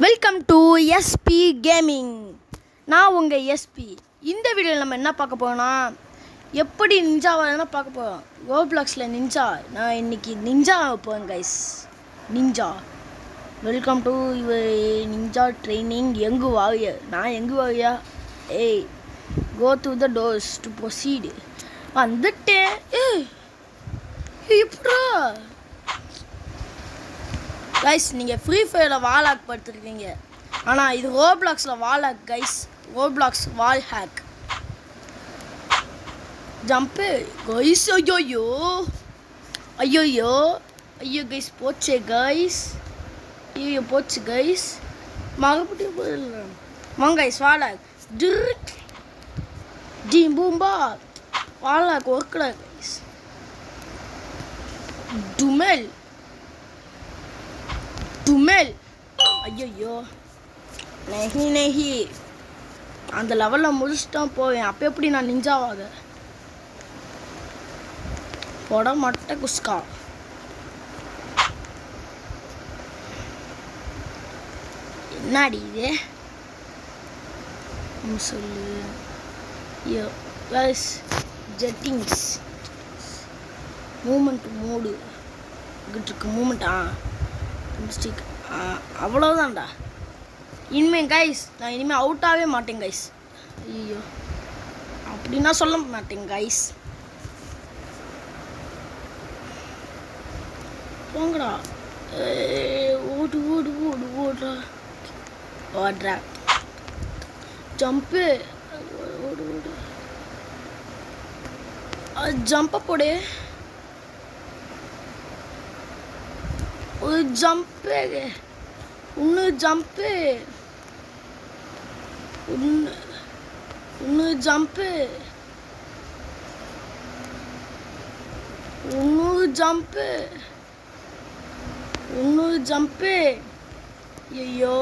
Welcome to SP gaming. நான் உங்கள் SP. இந்த வீடியோவில் நம்ம என்ன பார்க்க போகிறோம்னா, எப்படி நிஞ்சாவாக பார்க்க போகிறோம். ரோப்ளாக்ஸில் நிஞ்சா. நான் இன்றைக்கி நிஞ்சா போகிறேன் guys. Ninja welcome to ninja training. எங்கு வாரியா? நான் எங்கு வாரியா? ஏய், go to the doors to proceed. வந்துட்டேன். எப்படா கைஸ், நீங்கள் ஃப்ரீ ஃபயரில் வால் ஹேக் படுத்துருக்கீங்க, ஆனால் இது ரோப்ளாக்ஸில் வால் ஹேக் கைஸ். ரோப்ளாக்ஸ் வால் ஹேக். Jump guys. ஐயோயோ ஐயோயோ ஐயோ கைஸ், போச்சே கைஸ். ஐயோ போச்சு கைஸ். மறுபடியும் போயிடலாம் வாங்க கைஸ். வால் ஹேக் டிரிக் டி பூம்பா. வால் ஹேக் ஒர்க்கடா கைஸ். டுமெல் துமெல். ஐயோ நெஹி நெஹி. அந்த லெவலில் முடிச்சுட்டான் போவேன். அப்போ எப்படி நான் நிஞ்சாவாக போட மாட்டேன் குஸ்கா. என்னடி இது சொல்லு. ஐயோ ப்ளஸ் ஜெட்டிங்ஸ் மூமெண்ட் மோடு இருக்கு. மூமெண்ட்டா மிஸ்டேக். அவ்வளோதான்டா. இனிமேல் கைஸ் நான் இனிமேல் அவுட்டாகவே மாட்டேன் கைஸ். ஐயோ அப்படின்னா சொல்ல மாட்டேன் கைஸ். போங்கடா. ஓடு ஓடு ஓடு ஓடுறா ஓடுறா. ஜம்ப்பு ஓடு ஓடு. ஜம்பை போடு. ஒரு ஜம்ப்பு. இன்னொரு ஜம்ப்பு. இன்னொரு ஜம்ப்பு. இன்னொரு ஜம்ப்பு. இன்னொரு ஜம்ப்பு. ஐயோ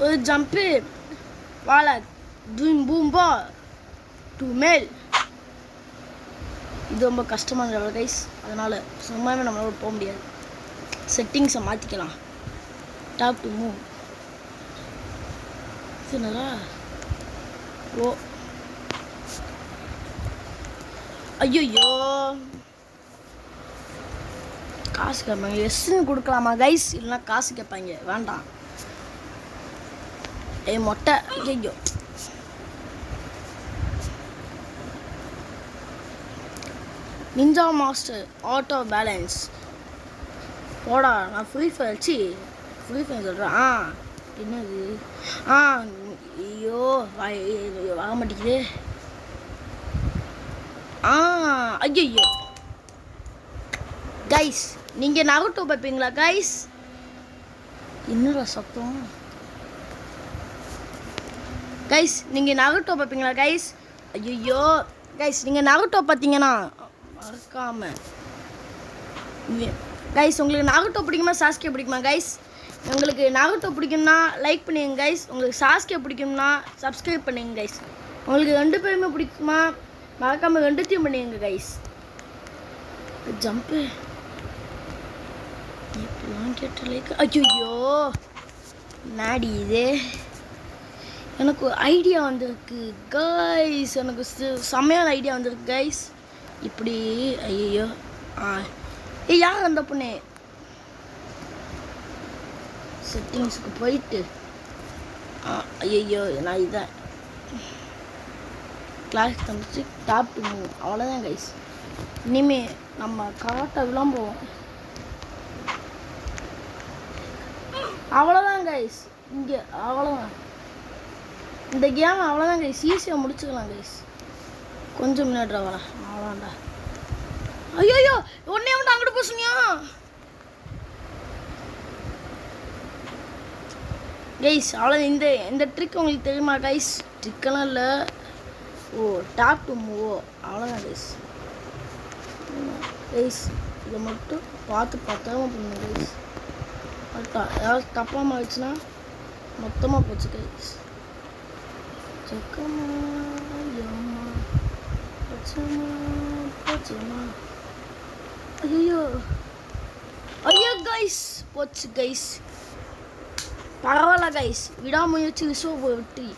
ஒரு ஜம்ப்பு. வாழ டூம் பூம்பா டூ மேல். இது ரொம்ப கஷ்டமான லெவல் கைஸ். அதனால் சும்மாவே நம்மளால போக முடியாது. செட்டிங்ஸை மாற்றிக்கலாம். Top to move. என்னடா ஓ ஐயோ காசு கேட்பாங்க. எஸ்ன்னு கொடுக்கலாமா கைஸ்? இல்லைனா காசு கேட்பாங்க. வேண்டாம். ஏய் மொட்டை. ஐயோ நிஞ்சா மாஸ்டர் ஆட்டோ பேலன்ஸ் போடா. நான் ஃப்ரீ ஃபயர் வச்சு ஃப்ரீ ஃபயர் சொல்கிறேன். என்னது? ஐயோ வர மாட்டேங்குது. ஐயோ கைஸ், நீங்கள் நருட்டோ பார்ப்பீங்களா கைஸ்? என்னடா சத்தம் கைஸ்? நீங்கள் நருட்டோ பார்ப்பீங்களா கைஸ்? ஐயோ கைஸ், நீங்கள் நருட்டோ பார்த்தீங்கன்னா மறக்காம கைஸ். உங்களுக்கு நருட்டோ பிடிக்குமா சாஸ்கே பிடிக்குமா கைஸ்? உங்களுக்கு நருட்டோ பிடிக்கும்னா லைக் பண்ணுங்க கைஸ். உங்களுக்கு சாஸ்கே பிடிக்கும்னா சப்ஸ்கிரைப் பண்ணுங்க கைஸ். உங்களுக்கு ரெண்டு பேருமே பிடிக்குமா மறக்காமல் ரெண்டுத்தையும் பண்ணுங்க கைஸ். ஜம்ப்பு இப்பெல்லாம் கேட்ட லைக். ஐயோ நாடி இது. எனக்கு ஐடியா வந்திருக்கு கைஸ். எனக்கு செம்மையான ஐடியா வந்திருக்கு கைஸ். இப்படி ஐயோ யார் அந்த பொண்ணு? செட்டிங்ஸுக்கு போயிட்டு ஐயோ நான் இதான் கிளாஸ் தந்துச்சு. Top to move. அவ்வளோதான் கைஸ். இனிமே நம்ம கரெக்டாக விளம்புவோம். அவ்வளோதான் கைஸ். இங்கே அவ்வளோதான். இந்த கேம் அவ்வளோதான் கைஸ். ஈஸியாக முடிச்சுக்கலாம் கைஸ். கொஞ்சம் முன்னாடி வரா. அவ்வளோதான்டா. ஐயோ ஒன்னே வந்து அங்கிட்டு போசுனியா கைஸ்? அவ்வளோ. இந்த ட்ரிக் உங்களுக்கு தெரியுமா கைஸ்? ட்ரிக்கெல்லாம் இல்லை. ஓ டாப் டு மூவோ. அவ்வளோதான் கைஸ். கைஸ் இதை மட்டும் பார்த்தாம பண்ணுங்க கைஸ். ஏதாவது தப்பாக ஆயிடுச்சுன்னா மொத்தமாக போச்சு கைஸ். சக்கமா யோமா பச்சமா பச்சமா. ஐயோ ஐயோ கைஸ் போச்சு கைஸ். பரவாயில்ல கைஸ், விடாமுயற்சி விஸ்வ வெற்றி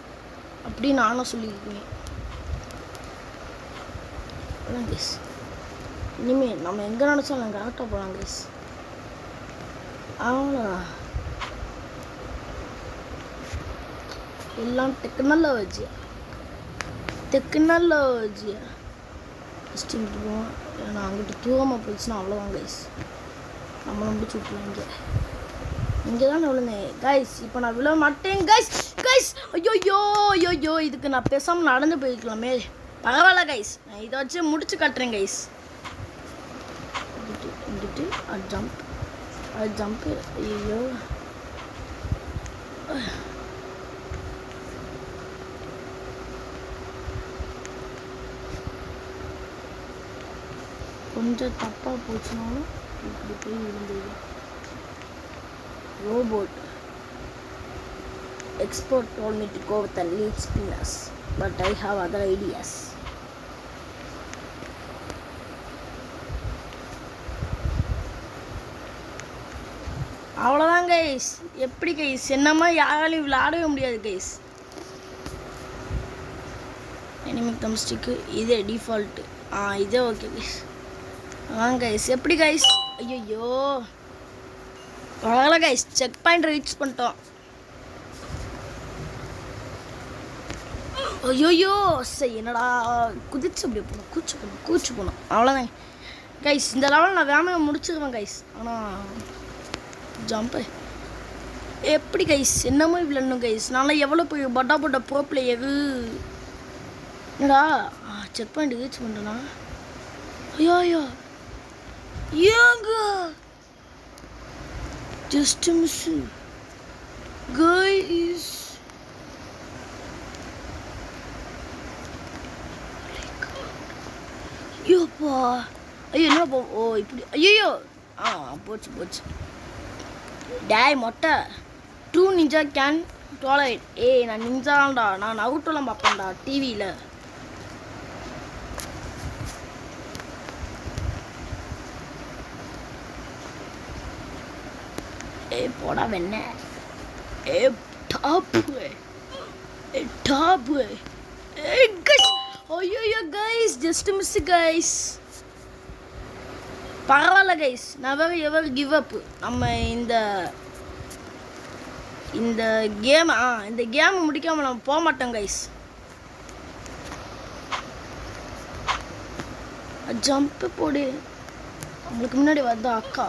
அப்படின்னு நானும் சொல்லியிருக்கேன். கைஸ் இனிமேல் நம்ம எங்கே நினச்சாலும் நாங்கள் கரெக்டாக போகலாம் கைஸ். அவ்வளோதான், எல்லாம் டெக்னாலஜியா ஃபஸ்ட்டு இங்கிட்டு போவோம். ஏன்னா அங்கிட்டு தூரமாக போயிடுச்சுன்னா அவ்வளோதான் கைஸ், நம்மளை முடிச்சு விட்டுருவாங்க. இங்கே தான் நான் விழுந்தேன் கைஸ், இப்போ நான் விழ மாட்டேன் கைஸ். ஐயோ இதுக்கு நான் பேசாமல் நடந்து போயிருக்கலாமே. பரவாயில்ல கைஸ், நான் இதை வச்சு முடிச்சு காட்டுறேன் கைஸ். இங்கிட்டு அது ஜம்ப்பு. ஐயோ கொஞ்சம் தப்பாக போச்சுனாலும் இப்படி போய் இருந்தது. Robot expert told me to go with the lead spinners, but I have other ideas. அவ்வளோதான் கைஸ். எப்படி கைஸ், என்னமா யாராலையும் விளையாடவே முடியாது கைஸ். எனிமிக் தம்ஸ்டிக்கு இதே டிஃபால்ட்டு. இதே ஓகே கைஸ். கைஸ் எப்படி கைஸ். ஐயோ பரவாயில்ல கைஸ், செக் பாயிண்ட் ரீச் பண்ணிட்டோம். ஐயோயோ சரி, என்னடா குதிச்சு அப்படி போகணும், கூச்சு போகணும். அவ்வளோதான் கைஸ், இந்த லெவலில் நான் வேமையை முடிச்சிருவேன் கைஸ். ஆனால் ஜம்ப்பு எப்படி கைஸ், என்னமோ விளையாடணும் கைஸ். நான்லாம் எவ்வளோ போய் பட்டா ப்ரோ பிளேயரு. என்னடா செக் பாயிண்ட் ரீச் பண்ணுறேண்ணா. ஐயோ ஏங்க ஜஸ்ட் மிஸ் கைஸ். ஐயோப்பா, ஐயோ என்னப்பா, ஓ இப்படி, ஐயோ போச்சு. டேய் மொட்டை, 2 நிஞ்சா கேன் டாலரேட். நான் நிஞ்சாண்டா, நான் நருட்டோலாம் பார்ப்பேன்டா டிவியில். போடா வெண்ண. டாப்பு ஐயோ கைஸ், ஜஸ்ட் மிஸ் கைஸ். பரவாயில்ல guys, never ever give up. நம்ம இந்த கேம் முடிக்காம நம்ம போக மாட்டோம் கைஸ். ஜம்ப் போடு. நம்மளுக்கு முன்னாடி வந்த அக்கா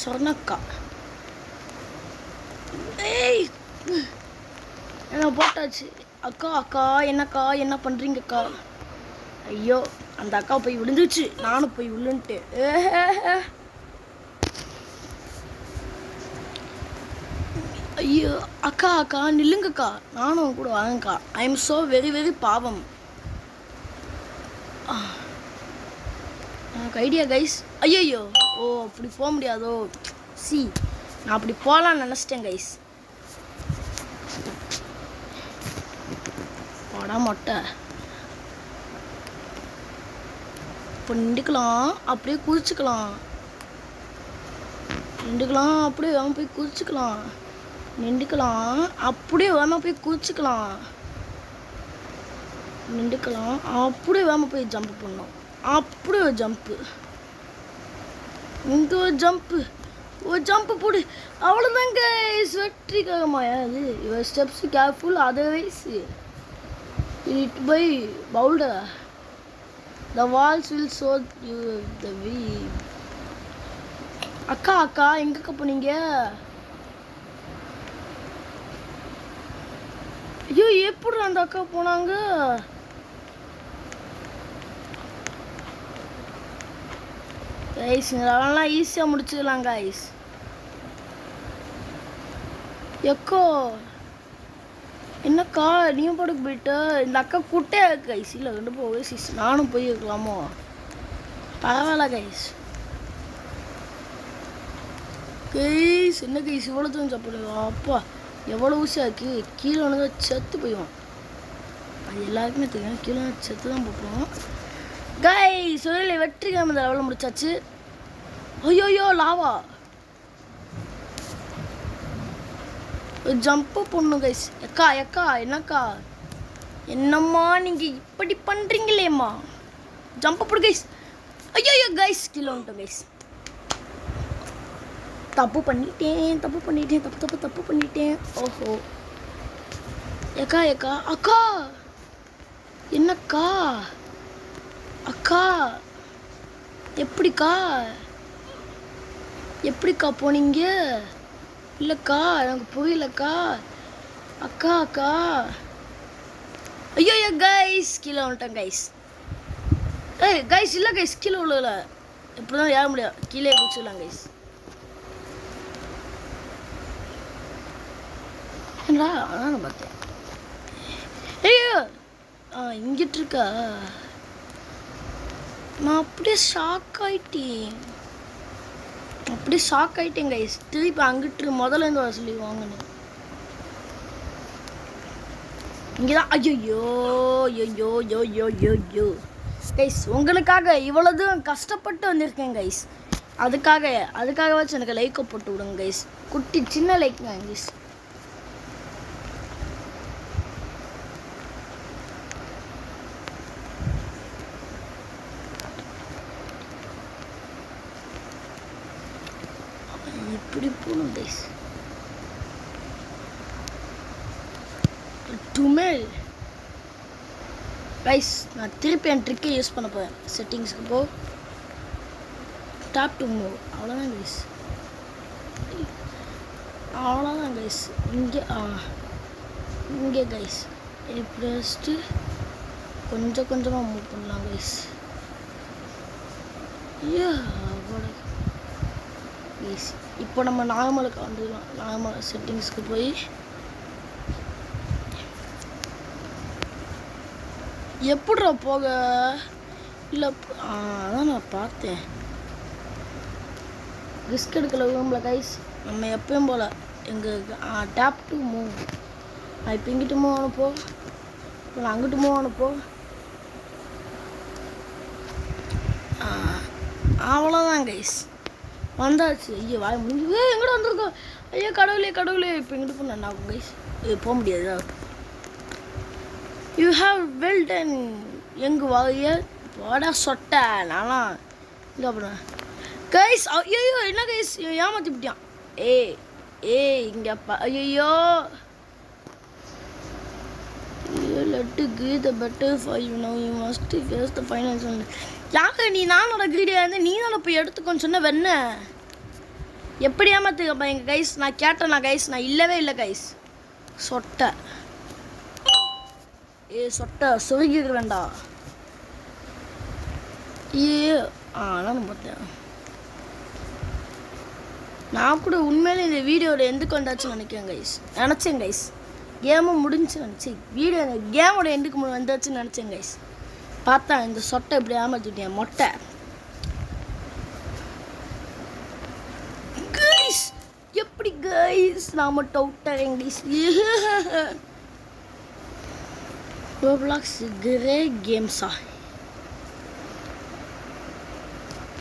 சொர்ணக்கா. என்ன போட்டாச்சு. அக்கா என்னக்கா என்ன பண்ணுறீங்கக்கா. ஐயோ அந்த அக்கா போய் விழுந்துச்சு, நானும் போய் விழுந்துட்டு. ஐயோ அக்கா நில்லுங்கக்கா, நானும் கூட வாங்கக்கா. ஐ எம் ஸோ வெரி பாவம். எனக்கு ஐடியா கைஸ். ஐயோ அப்படி போக முடியாதோ. நான் அப்படி போகலான்னு நினச்சிட்டேன் கைஸ். போடா மொட்டை. இப்போ நின்றுக்கலாம், அப்படியே குதிச்சுக்கலாம். அப்படியே வேகமாக போய் குதிச்சுக்கலாம். அப்படியே வேகமாக போய் ஜம்ப் பண்ணோம். அப்படியே ஒரு ஜம்ப்பு, இங்கே ஒரு ஜம்ப்பு போடு. அவ்வளோதான் கைஸ், வெற்றிக்காகமாயா அது. Your steps careful, otherwise it by boulder. The walls will show you the way. அக்கா எங்கக்கா போனீங்க. ஐயோ எப்படி அந்த அக்கா போனாங்க. கைஸ் அதெல்லாம் ஈஸியாக முடிச்சுக்கலாம் கைஸ். எக்கோ என்னக்கா நீயும் படுக்க போயிட்ட. இந்த அக்கா குட்டே கைஸ். இல்லை ரெண்டு போய் சிஸ், நானும் போய் இருக்கலாமோ. பரவாயில்ல கைஸ். என்ன கைஸ் இவ்வளோ தூரம் சாப்பிடுவோம். அப்பா எவ்வளோ ஊசியாக்கு. கீழே வந்து செத்து போயிடுவோம். அது எல்லாருக்குமே தெரியும், கீழே செத்து தான் போட்டுருவோம் கைஸ். ஒரு வெற்றிக்காம இந்த லெவலில் முடிச்சாச்சு. ஐயோ லாவா. ஜம்ப்பு பண்ணும் கைஸ். எக்கா எக்கா என்னக்கா என்னம்மா நீங்கள் இப்படி பண்ணுறீங்களேம்மா. ஜம்ப் போடு கைஸ். ஐயோ கைஸ் கீழே வந்துட்டோம் கைஸ். தப்பு பண்ணிட்டேன். ஓஹோ எக்கா அக்கா என்னக்கா அக்கா எப்படிக்கா போனீங்க? இல்லைக்கா எனக்கு புரியலக்கா. அக்கா ஐயோ கைஸ் கீழே வந்துட்டேன் கைஸ். கைஸ் இல்லை கைஸ் கீழே விழுல. இப்படி தான் ஏற முடியாது. கீழே குடிச்சிடலாம் கைஸ். என்னடா அதான் பார்த்தேன். ஐயோ இங்கிட்டு இருக்கா. நான் அப்படியே ஷாக் ஆகிட்டேன் கைஸ். திருப்பி அங்கிட்டு முதல்ல இருந்து வர சொல்லி வாங்கணும். இங்கேதான். ஐயோ கைஸ் உங்களுக்காக இவ்வளோ தூரம் கஷ்டப்பட்டு வந்திருக்கேன் கைஸ். அதுக்காகவாச்சும் எனக்கு லைக்கை போட்டு விடுங்க கைஸ். குட்டி சின்ன லைக் தான் கைஸ். இப்படி போகணும் கைஸ். கைஸ் நான் திருப்பி என் ட்ரிக்கை யூஸ் பண்ண போகிறேன். செட்டிங்ஸ்க்கு போ, டாப் டு மூவ். அவ்வளோதான் கைஸ். இங்கே கைஸ் இப்படி வச்சுட்டு கொஞ்சமாக மூவ் பண்ணலாம் கைஸ். இப்போ நம்ம நார்மலுக்கு வந்துடலாம். நார்மல் செட்டிங்ஸ்க்கு போய் எப்படிடா போக இல்லை அதான் நான் பார்த்தேன். ரிஸ்க் எடுக்கல விரும்பல கைஸ். நம்ம எப்பயும் போல் எங்கள் டேப் டு மூவ். நான் இப்போ இங்கிட்டு மூவ் ஆனப்போ, இப்போ நான் அங்கிட்டு மூவ் ஆனப்போ அவ்வளோதான் கைஸ் வந்தாச்சு. ஐயோ வாய முடிஞ்சு எங்கூட வந்திருக்கோம். ஐயோ கடவுளே இப்போ இங்கிட்டு போன என்ன ஆகும் கைஸ்? போக முடியாது. You have well done. எங்கள் வாய வாடா சொட்ட நானா இங்கே அப்புறம் கைஸ். ஐயோ என்ன கைஸ் ஏமாற்றி விட்டியான். இங்கேப்பா. ஐயோ let give the better for you no you must face the finance. யாங்க நீ நானோட கிரீடியாக இருந்து நீ தானே போய் எடுத்துக்கோன்னு சொன்ன வெண்ண. எப்படி ஏமாத்துக்கப்பா எங்கள் கைஸ். நான் கேட்டேண்ணா கைஸ். நான் இல்லவே இல்லை கைஸ். சொட்டை சொட்டை சொருகிக்க வேண்டாம். நான் பார்த்தேன். நான் கூட உண்மையிலே இந்த வீடியோட எந்துக்கு வந்தாச்சுன்னு நினச்சேன் கைஸ். கேமும் முடிஞ்சு நினச்சேன். கேமோட எண்டுக்கு வந்தாச்சுன்னு நினச்சேன் கைஸ். பார்த்தா இந்த சொட்டை இப்படி ஏமாத்திட்டேன் மொட்டை கைஸ். எப்படி கைஸ் நான் மட்டும் அவுட்டாரேன் கைஸ். ரோப்ளாக்ஸ் கிரே கேம்ஸா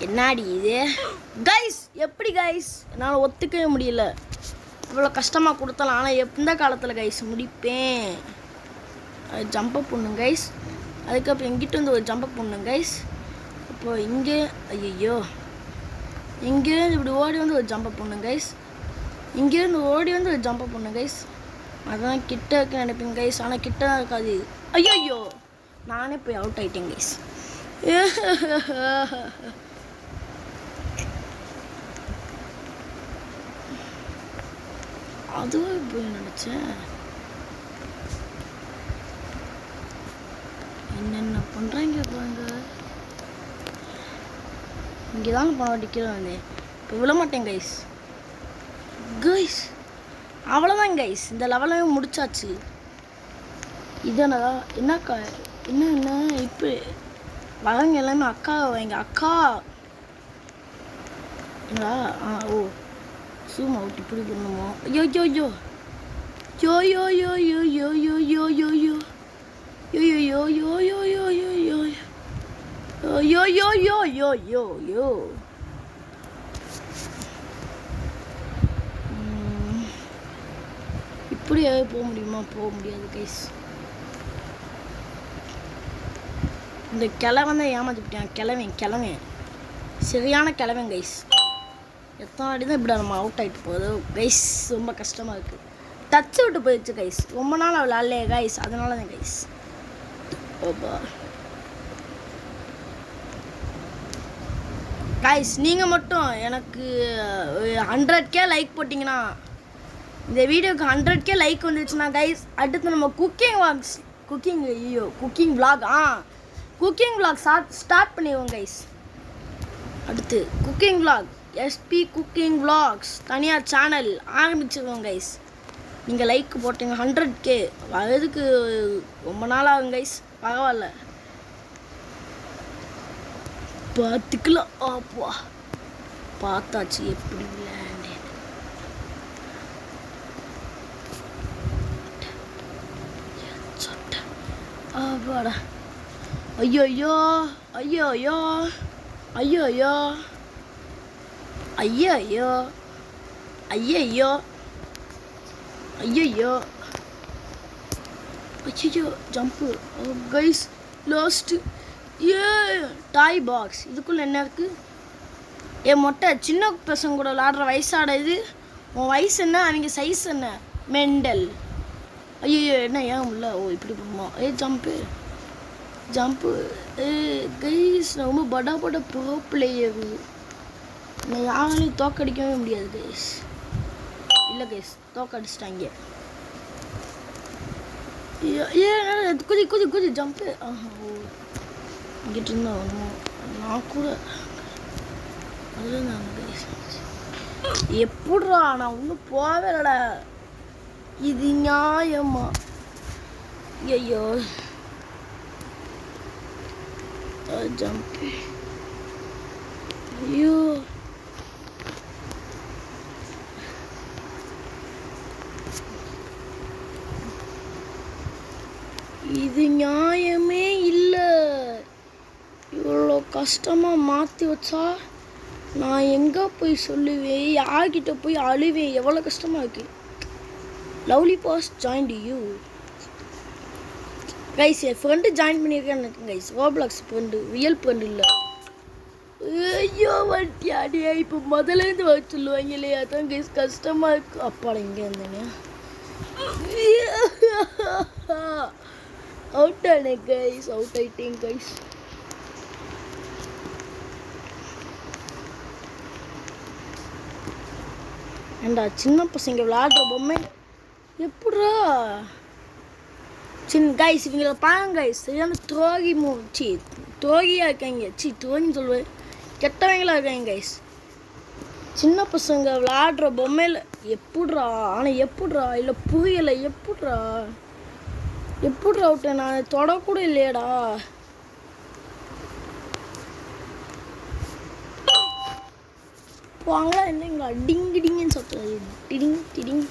என்னாடி இது கைஸ்? எப்படி கைஸ் என்னால் ஒத்துக்கவே முடியல. இவ்வளோ கஷ்டமாக கொடுத்தலாம். ஆனால் எந்த காலத்தில் கைஸ் முடிப்பேன். ஜம்பப் பண்ணுங்க கைஸ். அதுக்கப்புறம் எங்கிட்ட வந்து ஒரு ஜம்பப் பண்ணுங்க கைஸ். இப்போது இங்கே ஐயோ இங்கேருந்து இப்படி ஓடி வந்து ஒரு ஜம்பப் பண்ணுங்க கைஸ். இங்கேருந்து ஓடி வந்து ஒரு ஜம்பப் பண்ணுங்க கைஸ். அதான் கிட்ட இருக்க நினைப்பேங்க கைஸ். ஆனால் கிட்ட தான் இருக்காது. ஐயோ நானே போய் அவுட் ஆகிட்டேன் கைஸ். அதுவும் போய் நினச்சேன். என்னென்ன பண்ணுறாங்க பாருங்க. இங்கே தாங்க பணம் அடிக்கிறேன். இப்போ விழ மாட்டேன் கைஸ். அவ்வளோதான் கைஸ். இந்த லெவலாகவே முடிச்சாச்சு. இதனதா என்னக்கா என்ன இப்போ வரவங்க எல்லாமே அக்கா எங்கள் அக்கா என்னடா சூம் அவுட் இப்படி பண்ணுமோ. ஐயோ இப்படியாவது போக முடியுமா? போக முடியாது கைஸ். இந்த கிழவன் தான் ஏமாத்திட்டான். கிழவன் சரியான கிழவன் கைஸ். எத்தனை வாட்டி தான் இப்படி நம்ம அவுட் ஆகிட்டு போகுது கைஸ். ரொம்ப கஷ்டமாக இருக்குது. டச்சு விட்டு போயிடுச்சு கைஸ். ரொம்ப நாள் அவள் அல்லையே கைஸ், அதனால தான் கைஸ். கைஸ் நீங்கள் மட்டும் எனக்கு 100K லைக் போட்டிங்கன்னா, இந்த வீடியோக்கு 100K லைக் வந்துச்சுன்னா கைஸ், அடுத்து நம்ம குக்கிங் vlog ஸ்டார்ட் பண்ணிடுவோம் கைஸ். அடுத்து cooking vlog, SP cooking vlogs தனியாக சேனல் ஆரம்பிச்சிருவோம் கைஸ். நீங்கள் லைக் போட்டீங்க 100K வரதுக்கு ரொம்ப நாள் ஆகும் கைஸ். பரவாயில்ல, பார்த்துக்கலாம். அப்பா பார்த்தாச்சு எப்படி விளையாண்டு. அப்பாடா. ஐயோயோ ஐயோயோ ஐயோயோ ஐயோயோ ஐயோ ஐயோ ஐயோ ஜம்ப்பு கைஸ். லாஸ்ட்டு டாய் பாக்ஸ். இதுக்குள்ளே என்ன இருக்குது? மொட்டை சின்ன பசங்க கூட விளாடுற வயசாட இது. உன் வயசு என்ன, அவங்க சைஸ் என்ன? மெண்டல். ஐயோ என்ன ஏன் உள்ள? இப்படி பண்ணுமா? Jump guys. நான் ரொம்ப பட ப்ரோ பிளேயர். நான் யாராலையும் தோக்கடிக்கவே முடியாது கைஸ். இல்லை கைஸ், தோக்கடிச்சிட்டாங்க. குதி ஜம்ப்பு. இங்கிட்டு இருந்தா வரணும். நான் கூட அதில் தான் கைஸ். எப்படிடா நான் ஒன்றும் போவே இல்லடா. இது நியாயமா? ஐயோ ஜம்ப்பு. ஐயோ இது நியாயமே இல்லை. இவ்வளோ கஷ்டமாக மாற்றி வச்சா நான் எங்கே போய் சொல்லுவேன்? யார்கிட்ட போய் அழுவேன்? எவ்வளோ கஷ்டமாக இருக்குது. Lovely boss join you guys. என் ஃப்ரெண்டு ஜாயின் பண்ணியிருக்கேன் guys. Roblox friend, real friend இல்லை. ஐயோ வட்டியாடியா. இப்போ முதலேருந்து வர சொல்லுவாங்க இல்லையா? அதான் கைஸ் கஷ்டமாக இருக்கு. அப்பாடா இங்கே இருந்தேங்க. அவுட் ஆனேன் கைஸ். அவுட் ஆயிட்டேன் கைஸ். ஏண்டா சின்ன பசங்க விளையாடுற பொம்மை எப்படா கைஸ்? இவங்களை பாருங்க கைஸ், சரியான துரோகியாக இருக்காங்க. துரோகின்னு சொல்லுவேன், கெட்டவங்களா இருக்காங்க கைஸ். சின்ன பசங்க விளையாடுற பொம்மையில் எப்பட்றா? ஆனால் எப்பட்றா? இல்லை புரியலை. எப்பட்றா விட்டேன்? நான் தொடக்கூட இல்லையடா. வாங்களா என்ன இங்கே டிங்குன்னு சொல்றது. டிடிங்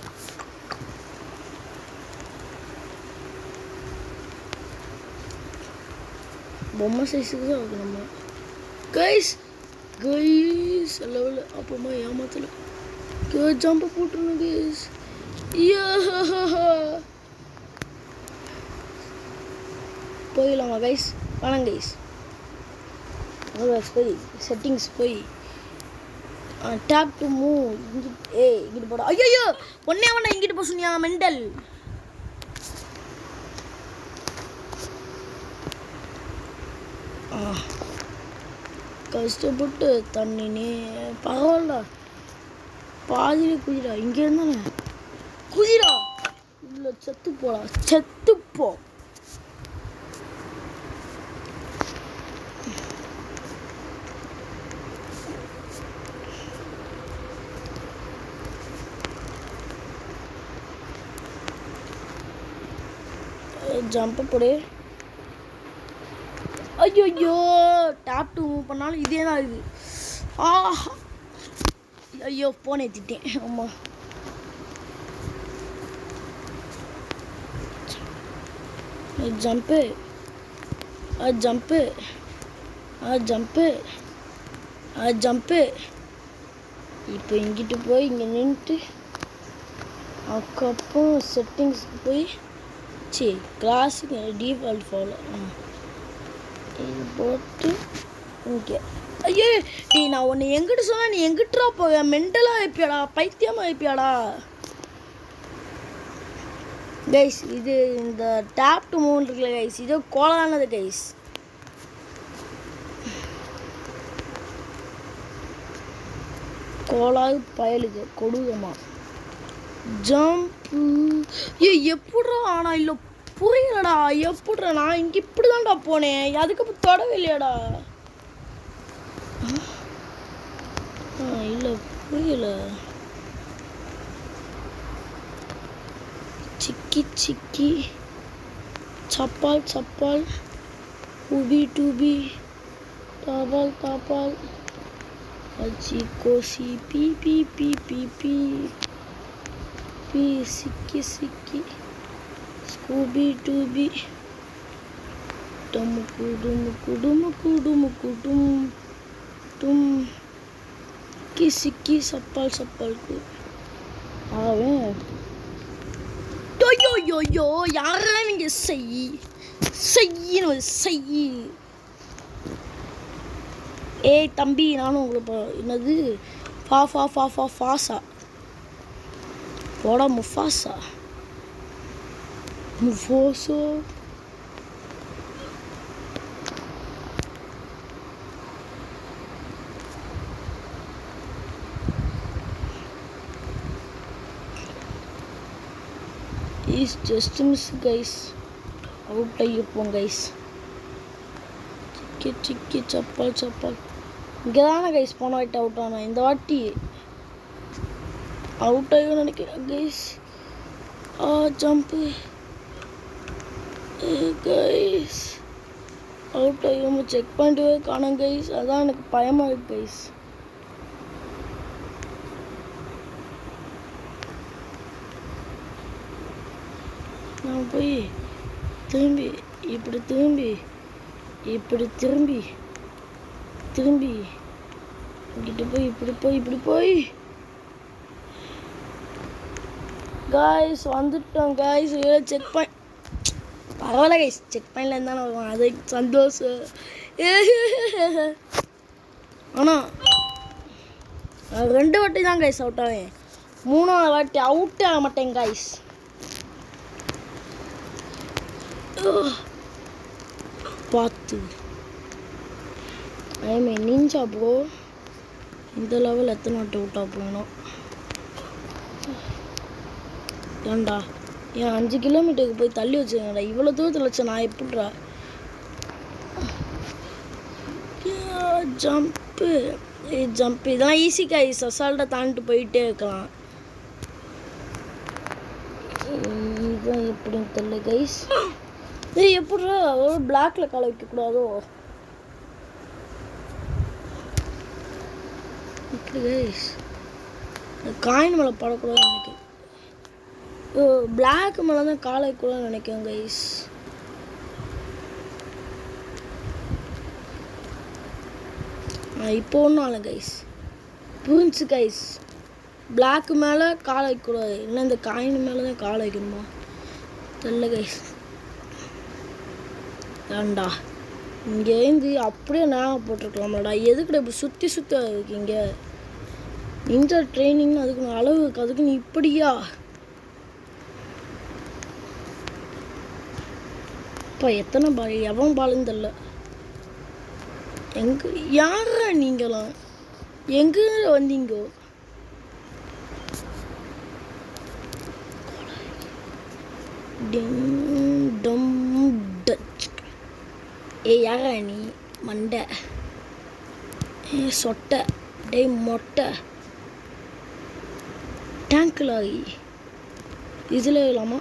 பொம்மை சைஸுக்கு தான் இருக்கு நம்ம கைஸ். லெவலில் அப்பமா ஏமாத்தல. ஜம்பை போட்டுருணும் கைஸ். போயிடலாமா கைஸ்? வேணாம் கைஸ். போய் செட்டிங்ஸ் போய் டேப் டு மூவ். இங்கிட்டு போட. ஐயோ ஒன்னே இங்கிட்டு போக சொன்னியா மெண்டல்? கஷ்டப்பட்டு தண்ணினே பரவாயில்ல. பாதியிலே குதிரா. இங்கே இருந்தானே குதிரா. இல்லை செத்துப்போ. ஜம்ப் போடு. ஐயோ டேப் டு மூவ் பண்ணாலும் இதே தான் இருக்குது. ஐயோ போன் ஏற்றிட்டேன். ஆமாம் ஜம்ப்பு ஜம்ப்பு. இப்போ இங்கிட்டு போய் இங்கே நின்றுட்டு அதுக்கப்புறம் செட்டிங்ஸ்க்கு போய் கிளாஸுக்கு டிஃபால்ட் ஃபாலோ இது போட்டு ஓகே. ஐயோ நான் உன்னை எங்கிட்ட சொன்னா நீ எங்கிட்டா போக மென்டலாக ஆயிப்பியாடா, பைத்தியமாக ஆயிப்பியாடா கைஸ். இது இந்த டேப் டு மூவ் இருக்குல்ல கைஸ், இது கோலானது கைஸ். கோலாது பயலுது கொடுகமா ஜம்ப்பு. எப்பட்றா ஆனால் இல்லை புரியலடா, எப்பட்றா நான் இங்கே இப்படி தான்டா போனேன், அதுக்கப்புறம் தொடவே இல்லையாடா. இல்லை புரியல. சிக்கி சிக்கி சப்பால் சப்பால் உபி டூபி தாபால் தாபால் அச்சி கோசி பி பி பி பி பி பி சிக்கி சிக்கி ஸ்கூபி டூபி டமுக்கு டுமுக்கு டுமுக்கு டுமுக்கு டும் டும் கி சிக்கி சப்பால் சப்பால்க்கு அவன் யோ யாரா நீங்க செய்யணும் செய். ஏய் தம்பி நானும் உங்களுக்கு என்னது ஃபா ஃபா ஃபா ஃபா ஃபாசா போடா முஃபாசா முஃபோசோ. Is just miss guys, out ஆகிப்போம் கைஸ். சிக்கி சிக்கி சப்பால் சப்பால் இங்கே தானே கைஸ் போன வாட்டி அவுட் ஆனால் இந்த வாட்டி அவுட் ஆகியும் நினைக்கிறேன் கைஸ். ஜம்ப்பு கைஸ் அவுட் ஆகியும் செக் பண்ணிட்டு காணும் கைஸ், அதான் எனக்கு பயமாக இருக்கு கைஸ். நான் போய் திரும்பி இப்படி திரும்பி இப்படி திரும்பி திரும்பி இங்கிட்ட போய் இப்படி போய் காய்ஸ் வந்துட்டோம் காய்ஸ். செக் பாயிண்ட் பரவாயில்ல கைஸ், செக் பாயிண்ட்ல இருந்தாலும் வருவான், அது சந்தோஷம். ஆனால் 2 வாட்டி தான் கைஸ் அவுட் ஆவேன், 3ஆவது வாட்டி அவுட்டே ஆக மாட்டேன் கைஸ். பார்த்து ஐமே நிஞ்சா ப்ரோ, இந்த லெவல் எத்தனை வாட்டி அவுட் ஆக போகணும் ஏன்டா. ஏன் 5 கிலோமீட்டருக்கு போய் தள்ளி வச்சுக்கங்கடா, இவ்வளோ தூரத்தில் வச்ச நான் எப்படிடா. ஜம்ப்பு ஜம்ப் இதெல்லாம் ஈஸி கைஸ், அசால்ட்டாக தாண்டிட்டு போயிட்டே இருக்கலாம். இதுதான் எப்படின்னு தெரியல கைஸ். எப்படா ஒரு பிளாக்ல காலை வைக்கக்கூடாதோ இப்படி கைஸ், காயின் மேலே படக்கூடாதுன்னு நினைக்கிறேன். பிளாக் மேலே தான் காலை வைக்கக்கூடாதுன்னு நினைக்கிறேன் கைஸ். இப்போ ஒன்றும் ஆகலை கைஸ், புரிஞ்சு கைஸ். பிளாக் மேலே காலை வைக்கக்கூடாது, இல்லை இந்த காயின் மேலே தான் காலை வைக்கணுமா தெரியல கைஸ். ஏண்டா இங்கேருந்து அப்படியே நான் போட்டிருக்கலாம்லடா, எதுக்குடா இப்படி சுற்றி சுற்றி இருக்கீங்க. நிஞ்சா ட்ரைனிங் அதுக்கு அளவு இருக்கு, அதுக்கு நீ இப்படியா. இப்போ எத்தனை பால் எவன் பாலுன்னு தெரில. எங்கே யாரா நீங்களாம் எங்கே வந்தீங்கோ. ஏ யாரா நீ மண்டை சொட்டை டே மொட்டை டேங்கில் ஆகி இதில் இல்லாமா.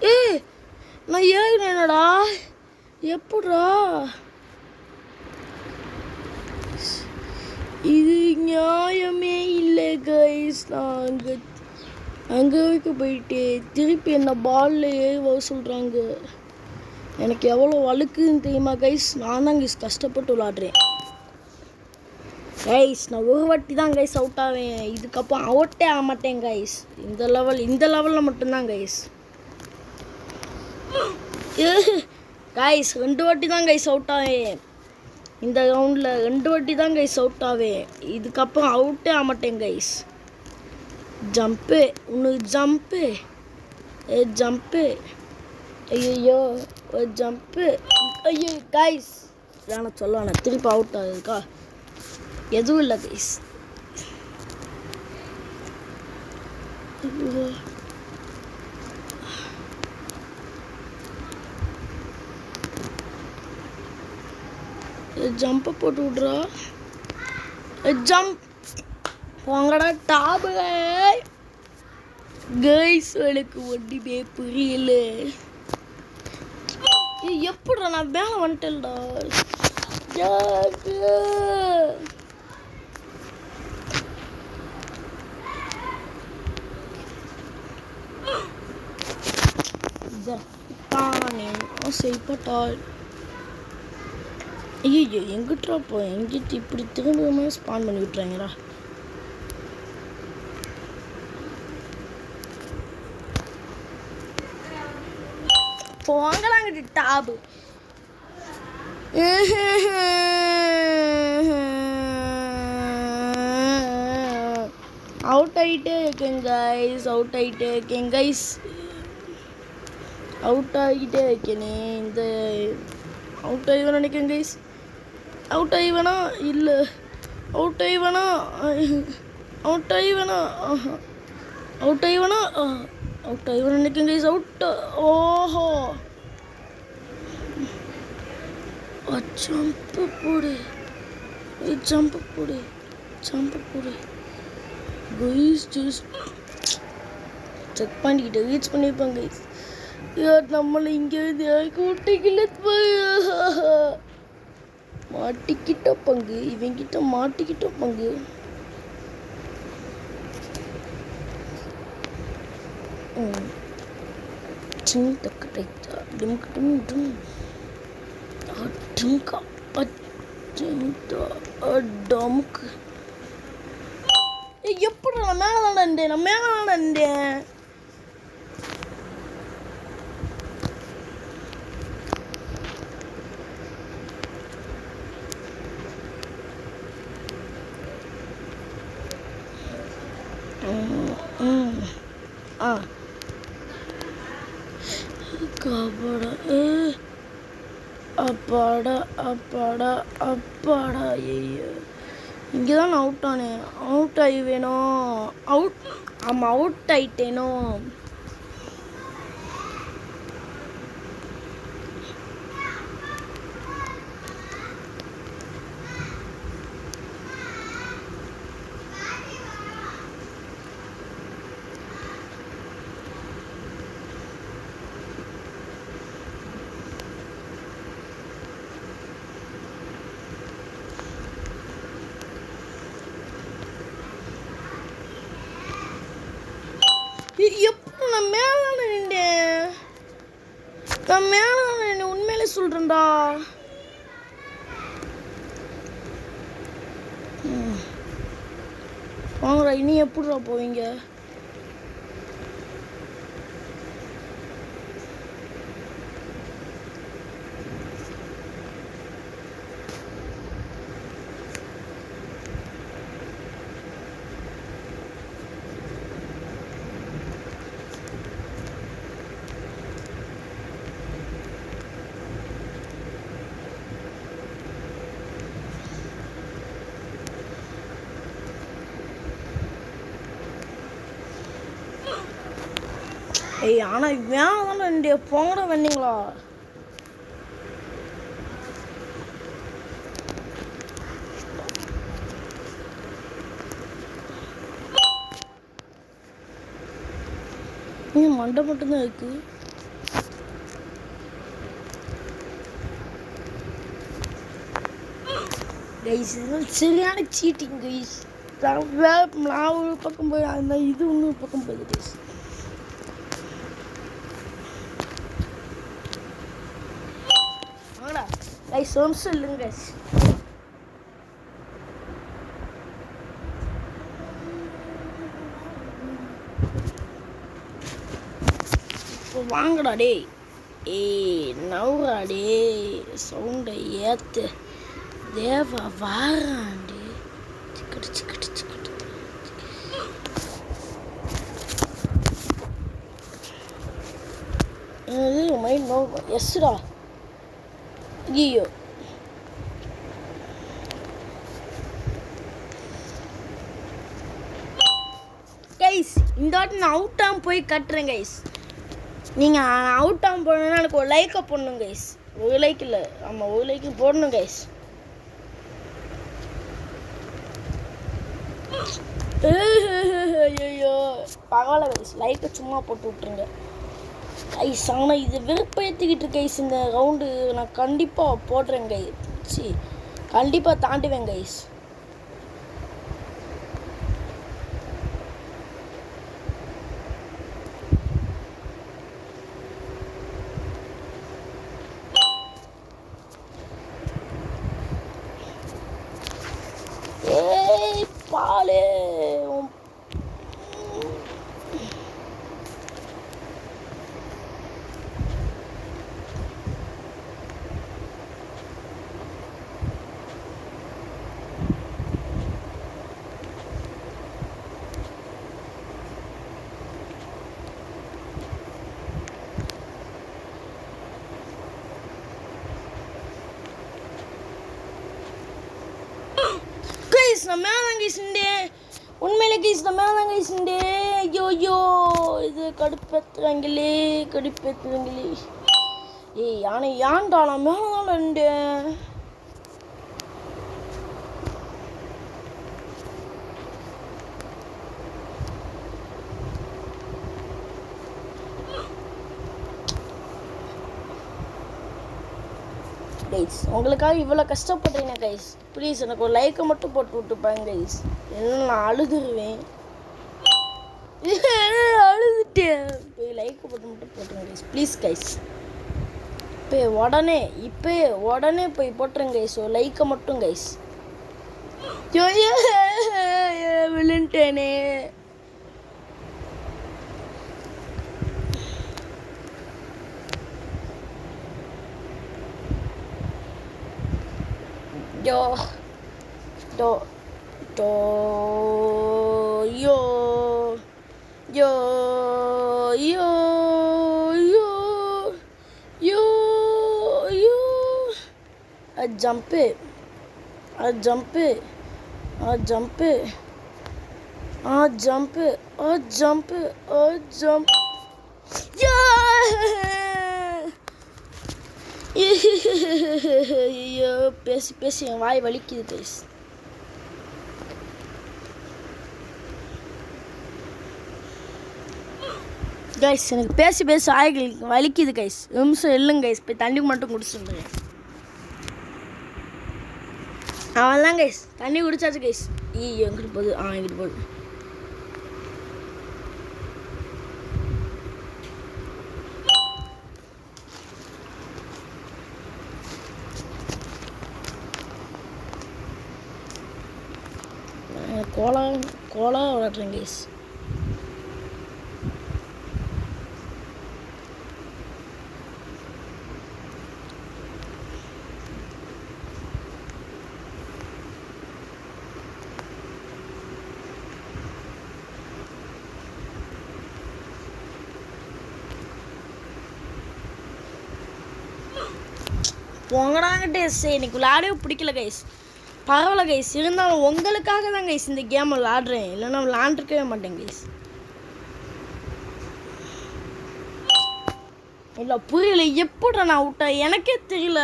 ஏ நான் ஏறினேனடா எப்படா. இது நியாயமே இல்லை கைஸ். நான் அங்கே வரைக்கும் போயிட்டு திருப்பி என்ன பாலில் ஏறி வர சொல்கிறாங்க. எனக்கு எவ்வளோ வழுக்குன்னு தெரியுமா கைஸ். நான் தான் கைஸ் கஷ்டப்பட்டு விளாட்றேன். கைஸ் நான் ஒரு வாட்டி தான் கைஸ் அவுட் ஆவேன், இதுக்கப்புறம் அவுட்டே ஆக மாட்டேன் கைஸ். இந்த லெவலில் மட்டும்தான் கைஸ். கைஸ் 2 வாட்டி தான் கைஸ் அவுட் ஆவேன் இந்த ரவுண்டில், 2 வாட்டி தான் கைஸ் அவுட் ஆவேன், இதுக்கப்புறம் அவுட்டே ஆக மாட்டேன் கைஸ். ஜம்ப்பு உனக்கு ஜம்ப்பு ஜம்ப்பு ஐயோ ஜம்ப்பு ஐயோ கைஸ் வேணாம் சொல்லுவானே திருப்பி அவுட் ஆகுதுக்கா எதுவும் இல்லை கைஸ். ஜம்பை போட்டு விட்றா, ஜம்ப் போங்கடா டாபு கைஸ். எனக்கு ஒன்றுமே புரியல, எப்படிடா நான் மேலே வந்துட்டேன்டா. செய்யப்பட்டாள் ஐயோ எங்கிட்டா போ எங்கிட்ட இப்படி திரும்ப ஸ்பான் பண்ணி விட்டுறாங்கடா. போங்கடாங்கிட்டு டாபு அவுட் ஆகிட்டே இருக்கேன் கைஸ், அவுட் ஆகிட்டே இருக்கேன் கைஸ், அவுட் ஆகிட்டே இருக்கேனே. இந்த அவுட் ஆகி நினைக்கிறேன் கைஸ், அவுட் ஆகி வேணா இல்லை, அவுட் ஆகி வேணா, அவுட் ஆகி வேணா, அவுட் ஆகி வேணா, அவுட் ஆகி வேணா நினைக்கிறேன் கைஸ். அவுட் ஓஹோ ஜம்ப்பு போடு, ஜம்ப்பு போடு, ஜம்ப்பு போடு கைஸ். ஜஸ்ட் செக் பண்ணிக்கிட்டு ரீச் பண்ணியிருப்பாங்க கைஸ். யார் நம்மளை இங்கேருந்து கூட்டிக்கல மாட்டிக்கிட்ட பங்கு, இவங்கிட்ட மாட்டிக்கிட்ட பங்கு. சின்ன டக்கு டைத்தா டிம்கிட்டும் டும்கா டமுக்கு. எப்படி நான் மேலே தானே இருந்தேன், நான் மேலே தானே இருந்தேன். அப்பாடா அப்பாடா அப்பாடா ஐயோ இங்கே தான் நான் அவுட் ஆனேன், அவுட் ஆகி வேணும் அவுட். ஆமாம் அவுட் ஆகிட்டேனோ. எப்படி நான் மேலே நின்றேன், நான் மேலே நின்று உண்மையிலே சொல்கிறேன்டா. வாங்கடா இனி எப்படிடா போவீங்க. ஏய் ஆனால் வேணாம் தானே ரெண்டு போங்கடா வந்தீங்களா. மண்டை மட்டும்தான் இருக்கு. கைஸ் சரியான சீட்டிங் கைஸ். நான் ஒரு பக்கம் போய் அந்த இது இன்னொரு பக்கம் போகுது கைஸ். கைஸ் ஒரு நிமிஷம் இல்லைங்க கைஸ். வாங்கடா டேய். ஏய் நவுறா டேய், சவுண்டை ஏற்று. தேவா வாராண்டி. சிக்கட்டு சிக்கட்டு சிக்கட்டு. Mind no. எஸ்டா. ஐயோ கைஸ், இந்த வாட்டி நான் அவுட் ஆகும் போய் கட்டுறேன் கைஸ். நீங்கள் அவுட் ஆகும் போடணுன்னா எனக்கு ஒரு லைக்கை போடணும் கைஸ். ஒரு லைக் இல்லை, ஆமாம் ஒரு லைக்கு போடணும் கைஸ். ஐயோ பரவாயில்ல கைஸ், லைக்கை சும்மா போட்டு விட்ருங்க கைஸ். ஆனால் இது வெறுப்பேற்றிக்கிட்டு கைஸ். இந்த ரவுண்டு நான் கண்டிப்பாக போடுறேன் கைஸ். கண்டிப்பாக தாண்டுவேன் கைஸ். ஏய் பாலே நான் மேலே தான் கைஸ்ண்டேன். உண்மையிலே கைஸ் நான் மேலே தான் கைஸ்ண்டேன். ஐயோ இது கடுப்பேற்றுறாங்களே கடுப்பேற்றுறாங்களே. ஏய் யானை ஏன்டா நான் மேலே தான் இருந்தேன். கைஸ் உங்களுக்காக இவ்வளோ கஷ்டப்படுறீங்க கைஸ். ப்ளீஸ் எனக்கு ஒரு லைக்கை மட்டும் போட்டு விட்டுப்பாங்க கைஸ். என்ன நான் அழுதுருவேன். அழுதுட்டேன். போய் லைக்கை போட்டு மட்டும் போட்டுருங்க கைஸ் ப்ளீஸ் கைஸ். இப்போ உடனே போய் போட்டுருங்க கைஸ் ஒரு லைக்கை மட்டும் guys. விழுந்துட்டேனே. Yo, do, do, yo, yo, yo, yo, yo, yo. I jump it, I jump it, I jump it, I jump it, I jump it, I jump. Yeah. ஐயோ பேசி பேசி என் வாய் வலிக்குது கைஸ். கைஸ் எனக்கு பேசி பேசி வாய் வலிக்குது கைஸ். நிமிஷம் இல்லைங்க கைஸ், போய் தண்ணி மட்டும் குடிச்சுருங்க. அவன் தான் கைஸ் தண்ணி குடிச்சாச்சு கைஸ். ஐயோ எங்கிட்டு போகுது? எங்கிட்டு போகுது? Cola விளாட்றேன் guys. போங்கடாங்கிட்டே எனக்கு விளையாடவே பிடிக்கல கைஸ். பரவாயில்ல கைஸ், இருந்தாலும் உங்களுக்காக தான் கைஸ் இந்த கேம் விளாடுறேன். இல்லைன்னா விளாண்டுருக்கவே மாட்டேன் கைஸ். இல்லை புரியல, எப்படி நான் அவுட்டா எனக்கே தெரியல.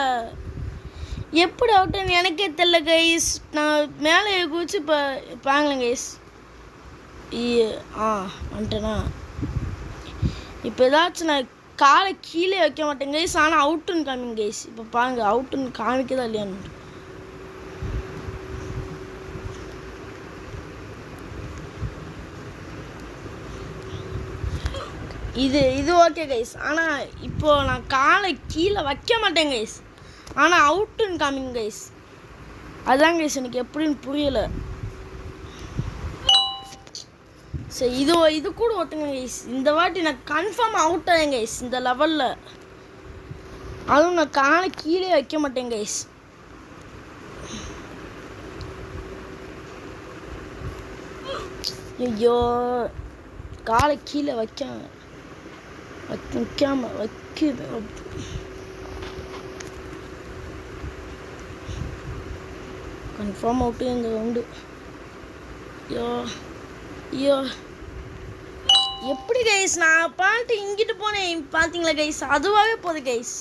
எப்படி அவுட்டான்னு எனக்கே தெரியல கைஸ். நான் மேலே குதிச்சு இப்போ பாங்களேன் கைஸ். வந்துட்டேனா? இப்போ ஏதாச்சும் நான் காலை கீழே வைக்க மாட்டேன் கைஸ். ஆனால் அவுட்டுன்னு காமிங்க கைஸ். இப்போ பாருங்க அவுட்டுன்னு காமிக்கதா இல்லையான்னு. இது ஓகே கைஸ். ஆனால் இப்போது நான் காலை கீழே வைக்க மாட்டேன் கைஸ். ஆனால் அவுட்டுன்னு காமிங்க கைஸ். அதான் கைஸ் எனக்கு எப்படின்னு புரியலை. சரி இது கூட ஒத்துங்க கைஸ். இந்த வாட்டி நான் கன்ஃபார்ம் அவுட் ஆகிறேன் கைஸ் இந்த லெவலில். அதுவும் நான் காலை கீழே வைக்க மாட்டேன் கைஸ். ஐயோ காலை கீழே வைக்காம கன்ஃபார்ம் அவுட்டு இந்த ரவுண்டு. ஐயோ ஐயோ எப்படி கைஸ் நான் பாட்டு இங்கிட்டு போனேன் பார்த்தீங்களா கைஸ்? அதுவாகவே போகுது கைஸ்.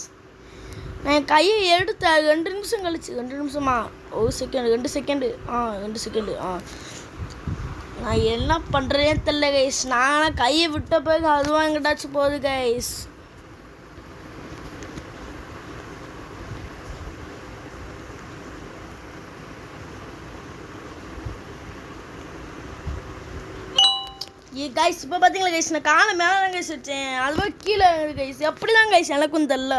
நான் கையை எடுத்த 2 நிமிஷம் கழிச்சு 2 நிமிஷமா 1 செகண்ட் 2 செகண்டு 2 செகண்டு நான் என்ன பண்ணுறேன்னு தெரியல கைஸ். நான் கையை விட்ட பிறகு அதுவும் எங்கிட்டாச்சும் போகுது கைஸ். கைஸ் இப்போ பார்த்தீங்களா கைஸ் நான் காலை மேலே தான் கைஸ் வச்சேன். அதுவாக கீழே கைஸ். எப்படி தான் கைஸ் எனக்கும் தெரில.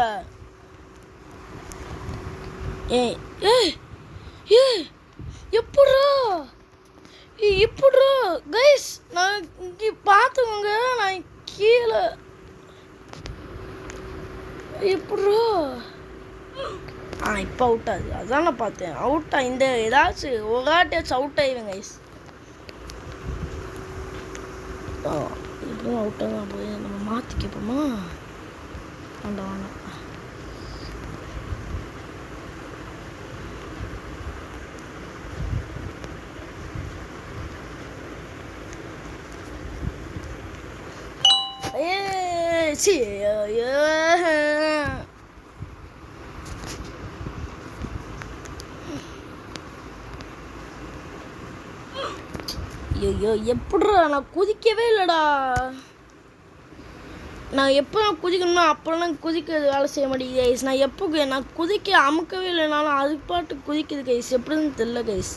எப்படா கைஸ் நான் இங்கே பார்த்துக்கோங்க. நான் கீழே எப்படா இப்போ அவுட் ஆகுது. அதான் நான் பார்த்தேன் அவுட்டா இந்த ஏதாச்சும் ஒரு ஆட்டியாச்சும் அவுட் ஆயிடுவேன் கைஸ். இப்படியும் அவுட்டாக தான் போய் நம்ம மாற்றி கேட்போமா? வேண்டாம் வேண்டாம். ஐயோ எப்படிடா நான் குதிக்கவே இல்லைடா. நான் எப்போ நான் குதிக்கணும்னா அப்போல்லாம் குதிக்கிறது வேலை செய்ய மாட்டேங்குது கைஸ். நான் எப்போ நான் குதிக்க அமுக்கவே இல்லைனாலும் அதுக்கு பாட்டு குதிக்குது கைஸ். எப்படின்னு தெரியல கைஸ்.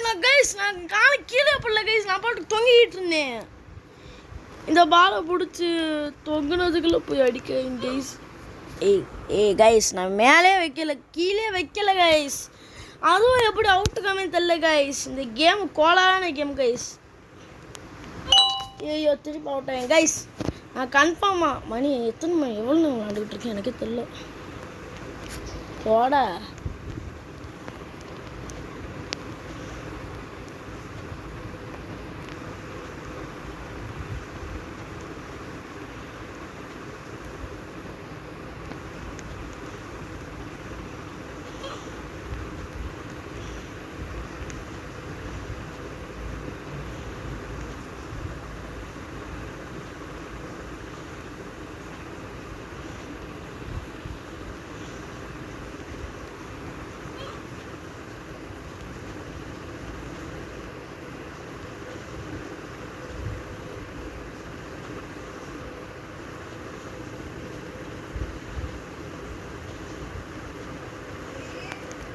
நான் கைஸ் நான் காலை கீழே படல கைஸ். நான் பாட்டு தொங்கிக்கிட்டு இருந்தேன். இந்த பாலை பிடிச்சி தொங்குனதுக்குள்ளே போய் அடிக்கிறேன் கைஸ். கைஸ் நான் மேலே வைக்கல கீழே வைக்கல கைஸ். அதுவும் எப்படி அவுட்டுக்காமே தெரியல கைஸ். இந்த கேம் கோளாறான கேம் கைஸ். ஐயோ திருப்பி அவுட் ஆகேன் கைஸ். நான் கன்ஃபார்மா மணி எத்தனை மணி எவ்வளோ நான் விளாண்டுக்கிட்டு இருக்கேன் எனக்கே தெரியல. போடா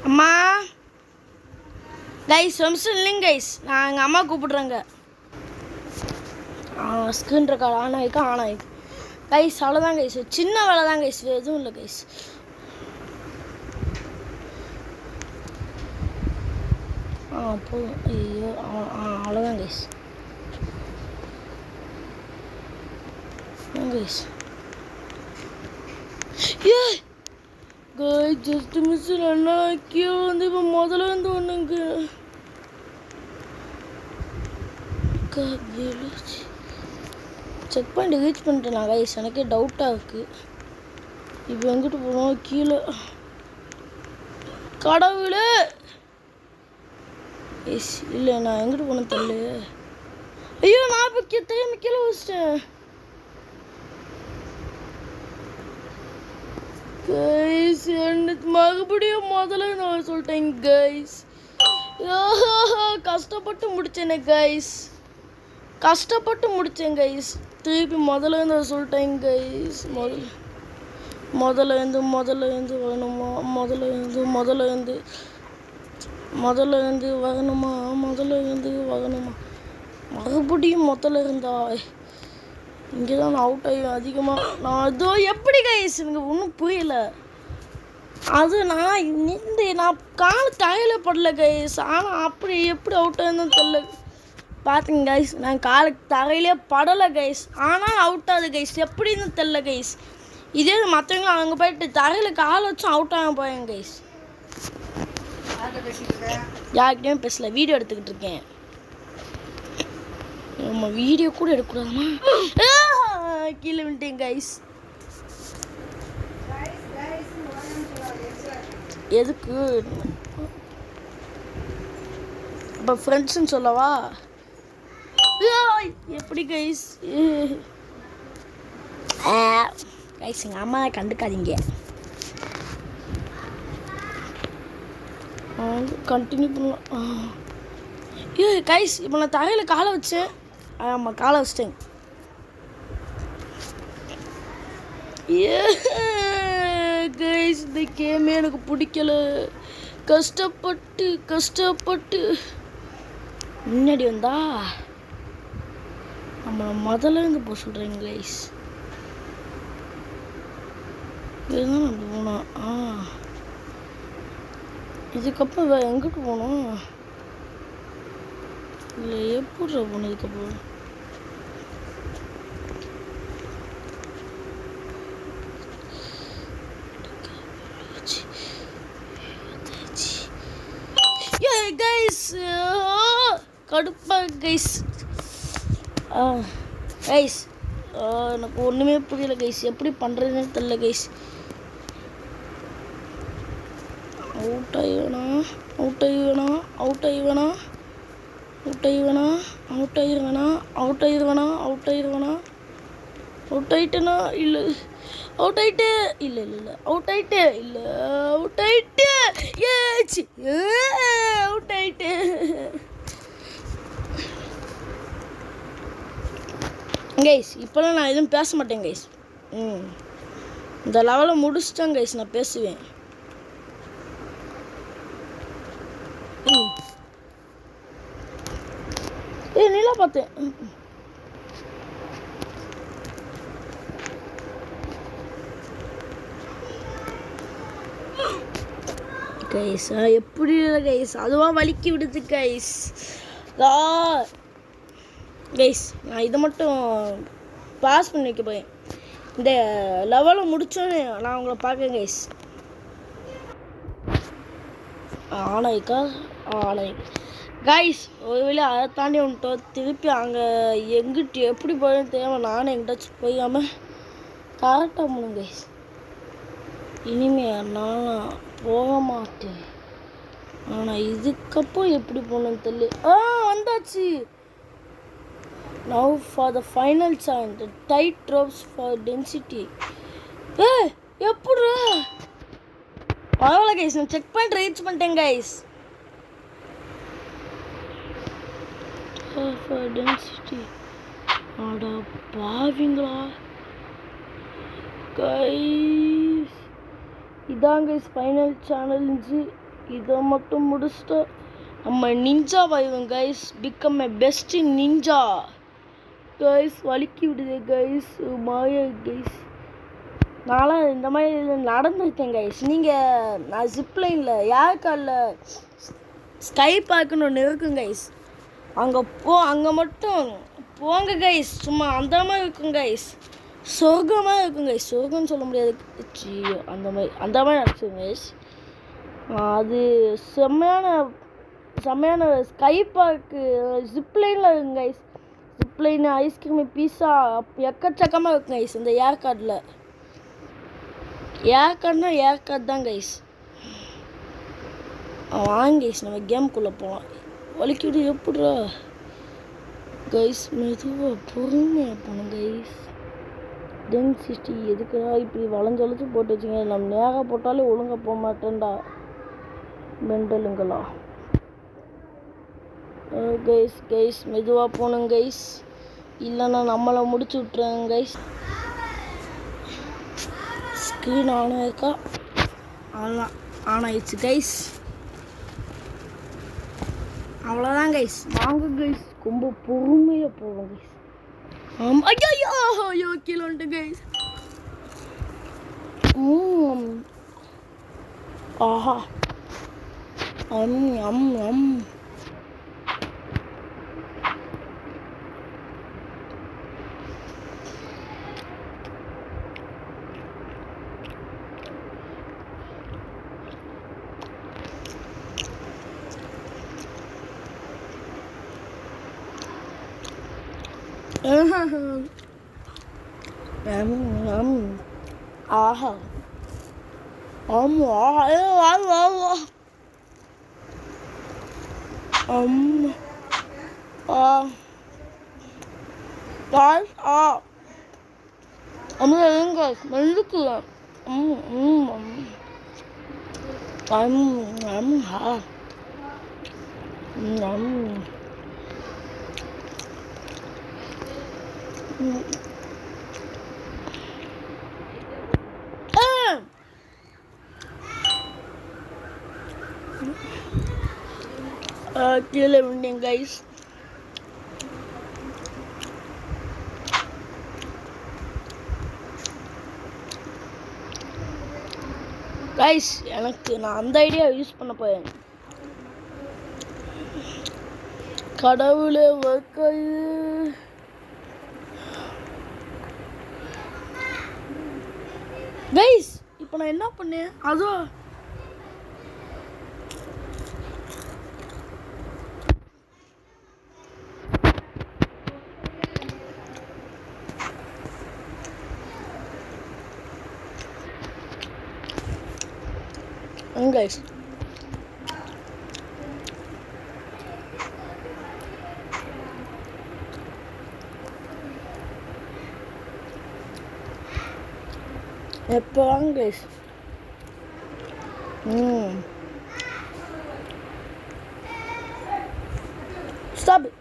அம்மா கைஸ் நிமிஷம் இல்லைங்க கைஸ். நான் எங்கள் அம்மா கூப்பிட்றேங்க. ஸ்க்ரீன் ரெக்கார்ட் ஆன் ஆகிருக்கு கைஸ். அவ்வளோதான் கைஸ். சின்ன வேலை தான் கைஸ். எதுவும் இல்லை கைஸ். போதும். ஐயோ அவ்வளோதான் கைஸ். கைஸ் ஜஸ்ட் மிஸ் ரெண்டா கீழே வந்து இப்போ முதல்ல வந்து ஒன்றுங்க செக் பாயிண்ட் ரீச் பண்ணிட்டேன் நான் கைஸ். எனக்கே டவுட்டாக இருக்குது. இப்போ எங்கிட்டு போகிறோம் கீழே கடவுளே. எஸ் இல்லை நான் எங்கிட்டு போனேன் தெரியல. ஐயோ நான் இப்போ திரும்பி கீழே வச்சிட்டேன் கைஸ். மறுபடியும் முதல்ல நான் சொல்லிட்டேன் கைஸ். கஷ்டப்பட்டு முடிச்சேனே கைஸ். கஷ்டப்பட்டு முடித்தேன் கைஸ். திருப்பி முதல்ல இருந்து சொல்லிட்டேன் கைஸ். முதல்ல இருந்து வரணுமா? முதல்ல இருந்து வரணுமா? மறுபடியும் முதல்ல இருந்தா இங்கே தான் நான் அவுட் ஆகி அதிகமாக நான் அதோ எப்படி கைஸ் எனக்கு ஒன்றும் புரியல. அது நான் கால் தரையில் படல கைஸ். ஆனால் அப்படி எப்படி அவுட் ஆகுதுன்னு தெரியல. பார்த்துங்க கைஸ், நான் காலுக்கு தரையிலே படலை கைஸ், ஆனால் அவுட் ஆகுது கைஸ். எப்படின்னு தெரில கைஸ். இதே மற்றவங்களும் அங்கே போயிட்டு தரையில் கால் வச்சும் அவுட் ஆக போயேங்க கைஸ். யார்கிட்டையும் பேசல, வீடியோ எடுத்துக்கிட்டு இருக்கேன். நம்ம வீடியோ கூட எடுக்கக்கூடாதுமா. கீழே விட்டேன் கைஸ். எதுக்கு இப்போ ஃப்ரெண்ட்ஸுன்னு சொல்லவா? எப்படி கைஸ்? கைஸ் எங்கள் அம்மா கண்டுக்காதீங்க. கண்டினியூ பண்ணலாம். கைஸ் இப்போ நான் தரையில் காலை வச்சேன். ஆமாம், காலை வச்சிட்டேன். கைஸ் இந்த கேமே எனக்கு பிடிக்கல. கஷ்டப்பட்டு முன்னாடி வந்தா நம்ம முதல்ல இருந்து போக சொல்கிறேங்க கைஸ். இதுதான் நம்ம போனோம். இதுக்கப்புறம் வேறு எங்கிட்டு போகணும்? இல்லை எப்படி போகணும் இதுக்கப்புறம்? கைஸ் கடுப்பா கைஸ். கைஸ் எனக்கு ஒன்றுமே புரியல கைஸ். எப்படி பண்ணுறதுன்னு தெரியல கைஸ். அவுட் ஆயிட்டேனா? இல்லை அவுட் ஆயிட்டு. கைஸ் இப்போலாம் நான் எதுவும் பேச மாட்டேன் கைஸ். இந்த லெவலை முடிச்சிட்டேன் கைஸ், நான் பேசுவேன். நீலா பார்த்தேன். கைஸ் எப்படி இல்லை கைஸ், அதுவாக வலிக்கி விடுது கைஸ். கைஸ் நான் இதை மட்டும் பாஸ் பண்ணி வைக்க போய் இந்த லெவலை முடித்தோன்னே நான் உங்களை பார்க்கேன் கைஸ். ஆனாய்க்கா கைஸ் ஒரு வேளை அதை தாண்டி வந்துட்டோம். திருப்பி அங்கே எங்கிட்ட எப்படி போய் தேவை, நானும் எங்கிட்டாச்சும் போயாமல் கரெக்டாக போகணும் கைஸ். இனிமே நான் போக மாட்டேன். ஆனால் இதுக்கப்புறம் எப்படி போகணுன்னு தெரியல. வந்தாச்சு. Now for the final chant, the tight ropes for density. எப்படா பரவாயில்ல கைஸ், நான் செக் பாயிண்ட் ரீச் பண்ணிட்டேன் கைஸ். For density அட பாவிங்களா கைஸ். இதான் கைஸ் ஃபைனல் சேலஞ்சு. இதை மட்டும் முடிச்சுட்டு நம்ம நிஞ்சா வாய்வோம் guys. Become my best ninja guys. வலிக்கி விடுது கைஸ், மாயா கைஸ். நான்லாம் இந்த மாதிரி நடந்துருக்கேன் கைஸ். நீங்கள் நான் ஜிப்லைனில் ஏர்கார்டில் ஸ்கை பார்க்குன்னு ஒன்று இருக்கும் கைஸ். அங்கே மட்டும் போங்க கைஸ். சும்மா அந்த மாதிரி இருக்கும் கைஸ். சொர்க்கமாக இருக்கும் கைஸ். சொர்க்கம்னு சொல்ல முடியாது, அந்த மாதிரி இருக்கும் கைஸ். அது செம்மையான ஸ்கை பார்க்கு ஜிப்லைனில் இருக்கும் கைஸ். ஜிப்லைனு, ஐஸ்கிரீமு, பீஸா எக்கச்சக்கமாக இருக்கும் கைஸ். இந்த ஏர்கார்டில் ஏர்கார்ட் தான் கைஸ். வாங்க கைஸ் நம்ம கேமுக்குள்ளே போகலாம். வலிக்கிட்டு எப்படிரா கைஸ்? மெதுவாக பொறுமையாக போகணும் கைஸ். டென்சிட்டி எதுக்குடா இப்படி வளைஞ்சொழிச்சு போட்டு வச்சுங்க? நம்ம நேராக போட்டாலே ஒழுங்காக போக மாட்டேன்டா மெண்டலுங்களா. கைஸ் மெதுவாக போகணும் கைஸ், இல்லைன்னா நம்மளை முடிச்சு விட்ருங்க கைஸ். ஸ்க்ரீன் ஆன் ஆயிருக்கா? ஆன் ஆயிடுச்சு கைஸ். அவ்வளோதான் கைஸ். வாங்க கைஸ் ரொம்ப பொறுமையாக போவோம் கைஸ். ஐயோ கீழே வந்துட்டு கைஸ். ஆஹா அம் அம் அம் ஆஹா ஆமா கீழே விட்டேன் கைஸ். கைஸ் எனக்கு நான் அந்த ஐடியா யூஸ் பண்ண போறேன். கடவுளே கைஸ் இப்போ நான் என்ன பண்ணேன் அதுவும் guys எப்போ வாங்க guys. Stop it.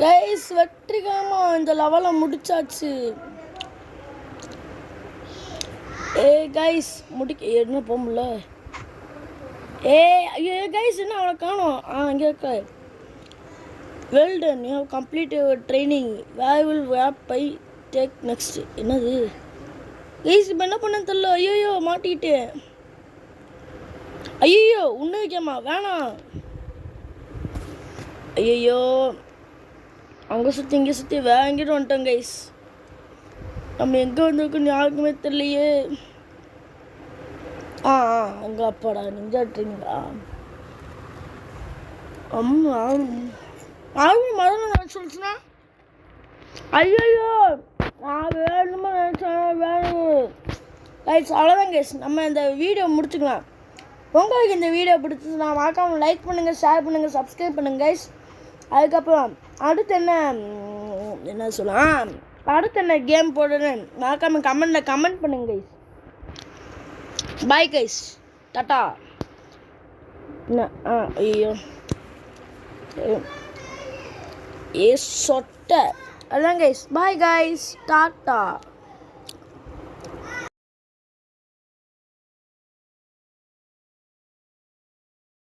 கைஸ் வெற்றிகரமா இந்த லெவலை முடிச்சாச்சு. கைஸ் என்ன போக முடியல. கைஸ் என்ன அவனை காணோம். அங்கே இருக்க. Well done, you have complete your training. Where will way I take next. என்னது கைஸ் இப்போ என்ன பண்ண தெரியல. ஐயோ மாட்டிக்கிட்டேன். ஐயோ உன்ன வைக்காமா வேணாம். ஐயோ அங்கே சுற்றி இங்கே சுற்றி வாங்கிட்டு வந்துட்டோம் கைஸ். நம்ம எங்கே வந்திருக்கோன்னு யாருக்குமே தெரியலையே. அங்கே அப்பாடா நிஞ்சாட்டுறீங்களா? மறந்து நான் சொல்லிச்சுன்னா ஐயோ நான் வேணுமா நினச்சேன் வேணும் கைஸ். அவ்வளோதான் கைஸ், நம்ம இந்த வீடியோ முடிச்சுக்கலாம். உங்களுக்கு இந்த வீடியோ பிடிச்சதுன்னா மறக்காம லைக் பண்ணுங்கள், ஷேர் பண்ணுங்கள், சப்ஸ்கிரைப் பண்ணுங்கள் கைஸ். அதுக்கப்புறம் அடுத்து என்ன சொல்லலாம், அடுத்து என்ன கேம் போடுறேன்னு மறக்காம கமெண்ட் பண்ணுங்க கைஸ். Bye guys, tata. என்ன ஐயோ சொட்ட அதான் கைஸ். Bye guys, tata.